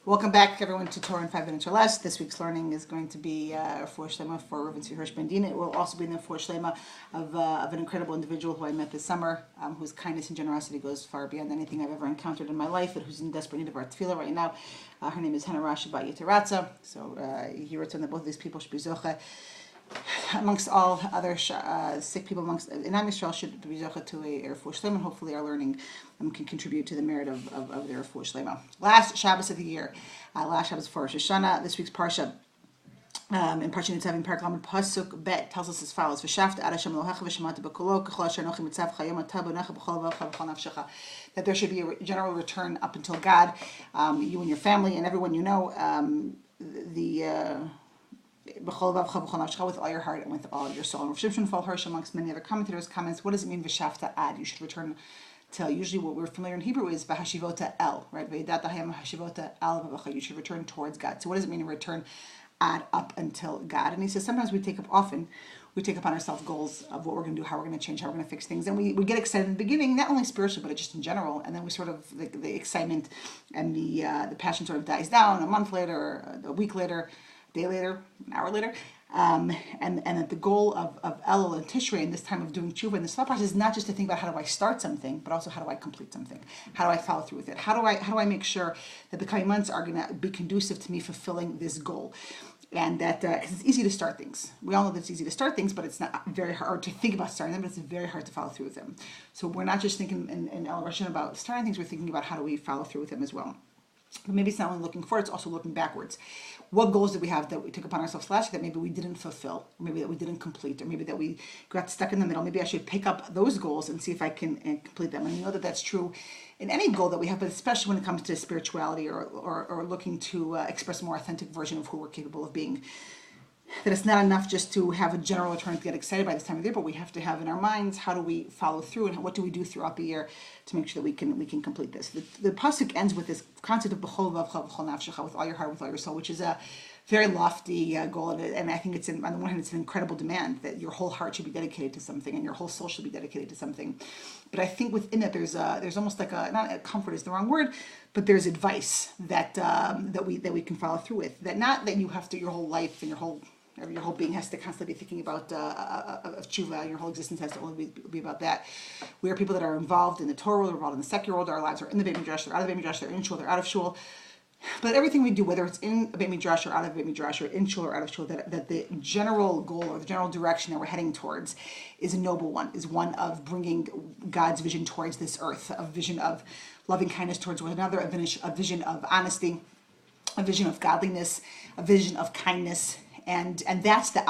Welcome back, everyone, to Torah in 5 minutes or less. This week's learning is going to be a for Shlema for Reuven Hirsch Bendina. It will also be in the for Shlema of an incredible individual who I met this summer, whose kindness and generosity goes far beyond anything I've ever encountered in my life, but who's in desperate need of our tefillah right now. Her name is Hannah Rashi Bat Yiteratza. So he wrote that both of these people should be zoche, amongst all other sick people amongst in Am Yisrael, should be zoche to a refuah shlema, and hopefully our learning can contribute to the merit of their refuah shlema. Last Shabbos of the year, last Shabbos for Rosh Hashanah. This week's parsha in Parsha Nitzavim Parak Lamed Pasuk Bet tells us as follows: V'shavta ad Hashem Elohecha v'shemata b'kolo k'chol asher anochi mitzavcha yom atah b'necha b'chol levacha b'chol nafshecha. That there should be a general return up until God, you and your family and everyone you know, with all your heart and with all your soul. And Rav Shimshon Fal Hirsch, amongst many other commentators, comments, what does it mean v'shavta ad? You should return to, usually what we're familiar in Hebrew is v'hashivota el, right? V'yidata hayam hashivota el v'vacha. You should return towards God. So what does it mean to return ad, up until God? And he says sometimes we take upon ourselves goals of what we're going to do, how we're going to change, how we're going to fix things. And we get excited in the beginning, not only spiritually, but just in general. And then we sort of, the excitement and the passion sort of dies down a month later, a week later, day later, an hour later, and that the goal of Elul and Tishrei in this time of doing tshuva in this thought process is not just to think about how do I start something, but also how do I complete something? How do I follow through with it? How do I make sure that the coming months are going to be conducive to me fulfilling this goal? And that cause it's easy to start things. We all know that it's easy to start things, but it's not very hard to think about starting them, but it's very hard to follow through with them. So we're not just thinking in El Rishon about starting things, we're thinking about how do we follow through with them as well. But maybe it's not only looking forward, it's also looking backwards. What goals did we have that we took upon ourselves last year that maybe we didn't fulfill, or maybe that we didn't complete, or maybe that we got stuck in the middle? Maybe I should pick up those goals and see if I can complete them. And you know that that's true in any goal that we have, but especially when it comes to spirituality or looking to express a more authentic version of who we're capable of being. That it's not enough just to have a general return to get excited by this time of year, but we have to have in our minds how do we follow through and what do we do throughout the year to make sure that we can complete this. The pasuk ends with this concept of b'chol levavcha v'chol nafshecha, with all your heart, with all your soul, which is a very lofty goal, and I think on the one hand it's an incredible demand that your whole heart should be dedicated to something and your whole soul should be dedicated to something. But I think within it there's almost like not a comfort is the wrong word, but there's advice that we can follow through with. That not that you have to your whole life and your whole being has to constantly be thinking about of tshuva. Your whole existence has to only be about that. We are people that are involved in the Torah world, we're involved in the secular world. Our lives are in the Beit Midrash, they're out of the Beit Midrash, they're in shul, they're out of shul. But everything we do, whether it's in a Beit Midrash or out of Beit Midrash or in shul or out of shul, that the general goal or the general direction that we're heading towards is a noble one, is one of bringing God's vision towards this earth, a vision of loving kindness towards one another, a vision of honesty, a vision of godliness, a vision of kindness. And that's the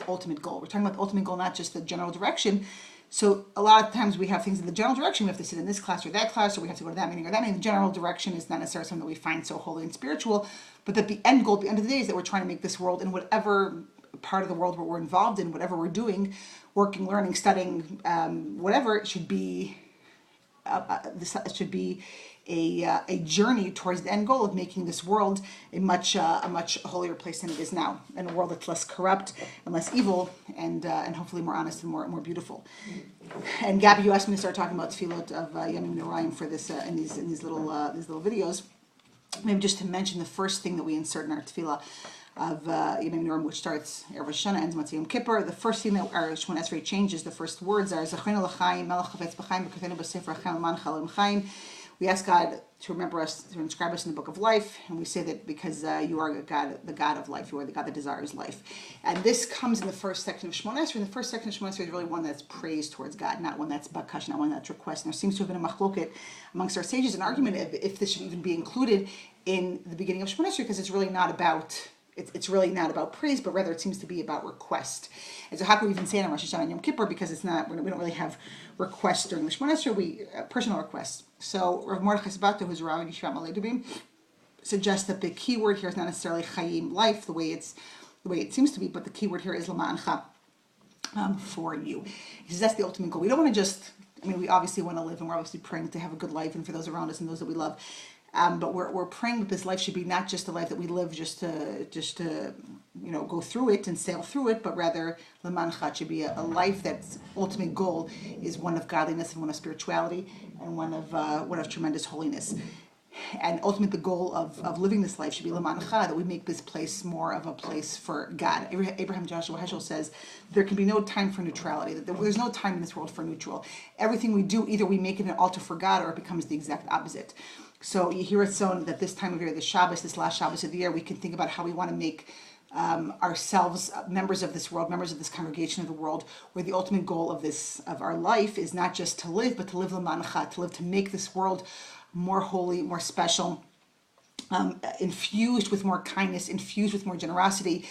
ultimate goal. We're talking about the ultimate goal, not just the general direction. So a lot of times we have things in the general direction. We have to sit in this class or that class, or we have to go to that meeting or that meeting. The general direction is not necessarily something that we find so holy and spiritual, but that the end goal at the end of the day is that we're trying to make this world, in whatever part of the world where we're involved in, whatever we're doing, working, learning, studying, whatever, it should be a journey towards the end goal of making this world a much holier place than it is now, in a world that's less corrupt and less evil, and hopefully more honest and more beautiful. And Gabby, you asked me to start talking about tefillot of Yamim Noraim for this in these little videos. Maybe just to mention the first thing that we insert in our tefillah of Yamim Noraim, which starts Erev Hashanah, ends Motzei Yom Kippur. The first thing that our Shemon Esrei changes, the first words are Zachreinu l'chaim, Melech Chafetz b'chaim, B'kafenu b'sefer Chaim L'man Chalim Chaim. We ask God to remember us, to inscribe us in the book of life, and we say that because you are God, the God of life, you are the God that desires life. And this comes in the first section of Shemon Esrei, and the first section of Shemon Esrei is really one that's praise towards God, not one that's bakash, not one that's request. And there seems to have been a machloket amongst our sages, an argument if this should even be included in the beginning of Shemon Esrei, because it's really not about praise, but rather it seems to be about request. And so how can we even say it on Rosh Hashanah and Yom Kippur, because it's not, we don't really have requests during the Shemon Esrei, personal requests. So Rav Mordechai Sabato, who's a rabbi in Yeshivat Malei Dubim, suggests that the key word here is not necessarily chayim, life, the way it seems to be, but the key word here is l'ma'ancha, for you. He says that's the ultimate goal. We don't want to just, we obviously want to live, and we're obviously praying to have a good life and for those around us and those that we love. But we're praying that this life should be not just a life that we live just to go through it and sail through it, but rather l'mancha should be a life that's ultimate goal is one of godliness and one of spirituality and one of tremendous holiness. and ultimately the goal of living this life should be Lamancha, that we make this place more of a place for God. Abraham Joshua Heschel says there can be no time for neutrality, that there's no time in this world for neutral. Everything we do, either we make it an altar for God or it becomes the exact opposite. So you hear it sown that this time of year, the Shabbos, this last Shabbos of the year, we can think about how we want to make ourselves members of this world, members of this congregation of the world, where the ultimate goal of our life is not just to live, but to live Lamancha, to live to make this world more holy, more special, infused with more kindness, infused with more generosity,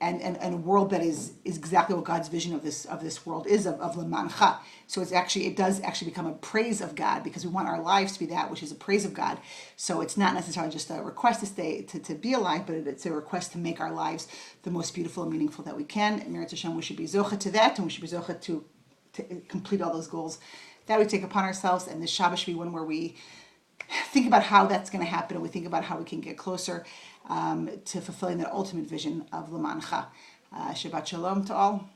and a world that is exactly what God's vision of this world is, of Lamancha. So it does actually become a praise of God, because we want our lives to be that which is a praise of God. So it's not necessarily just a request to be alive, but it's a request to make our lives the most beautiful and meaningful that we can. And Meretz Hashem, we should be zocha to that, and we should be zocha to complete all those goals that we take upon ourselves. And this Shabbos should be one where we think about how that's going to happen, and we think about how we can get closer to fulfilling that ultimate vision of Lamancha. Shabbat Shalom to all.